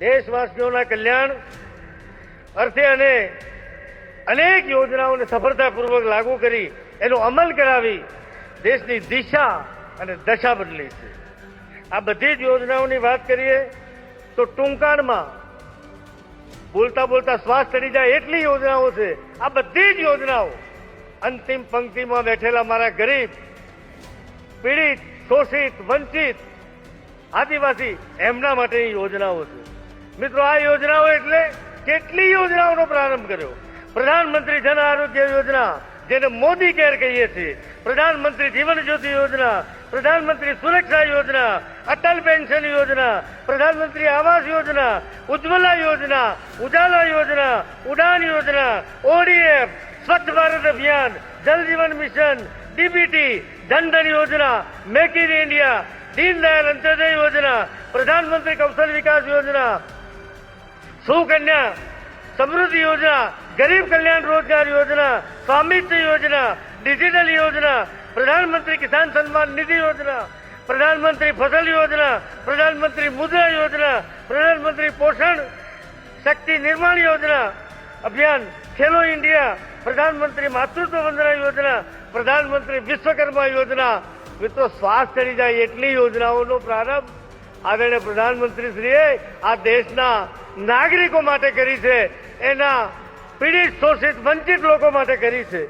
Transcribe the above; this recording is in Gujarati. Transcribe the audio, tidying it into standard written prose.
દેશવાસીઓના કલ્યાણ અર્થે અને અનેક યોજનાઓને સફળતાપૂર્વક લાગુ કરી એનો અમલ કરાવી દેશની દિશા અને દશા બદલી છે। આ બધી જ યોજનાઓની વાત કરીએ તો ટૂંકાણમાં બોલતા બોલતા શ્વાસ ચડી જાય એટલી યોજનાઓ છે। આ બધી જ યોજનાઓ અંતિમ પંક્તિમાં બેઠેલા મારા ગરીબ, પીડિત, શોષિત, વંચિત, આદિવાસી એમના માટેની યોજનાઓ છે। મિત્રો, આ યોજનાઓ એટલે કેટલી યોજનાઓનો પ્રારંભ કર્યો। પ્રધાનમંત્રી જન આરોગ્ય યોજના, જેને મોદી કેર કહીએ છીએ, પ્રધાનમંત્રી જીવન જ્યોતિ યોજના, પ્રધાનમંત્રી સુરક્ષા યોજના, અટલ પેન્શન યોજના, પ્રધાનમંત્રી આવાસ યોજના, ઉજ્જવલા યોજના, ઉજાલા યોજના, ઉડાન યોજના, ઓડીએફ, સ્વચ્છ ભારત અભિયાન, જલ જીવન મિશન, ડીબીટી, જનધન યોજના, મેક ઇન ઇન્ડિયા, દીનદયાલ અંત્યોદય યોજના, પ્રધાનમંત્રી કૌશલ વિકાસ યોજના, સુકન્યા સમૃદ્ધિ યોજના, ગરીબ કલ્યાણ રોજગાર યોજના, સ્વામિત્વ યોજના, ડિજિટલ યોજના, પ્રધાનમંત્રી કિસાન સન્માન નિધિ યોજના, પ્રધાનમંત્રી ફસલ યોજના, પ્રધાનમંત્રી મુદ્રા યોજના, પ્રધાનમંત્રી પોષણ શક્તિ નિર્માણ યોજના અભિયાન, ખેલો ઇન્ડિયા, પ્રધાનમંત્રી માતૃત્વ વંદના યોજના, પ્રધાનમંત્રી વિશ્વકર્મા યોજના। મિત્રો, શ્વાસ ચડી જાય એટલી યોજનાઓનો પ્રારંભ આદરણીય પ્રધાનમંત્રીશ્રીએ આ દેશના નાગરિકો માટે કરી છે, એના પીડિત, શોષિત, વંચિત લોકો માટે કરી છે।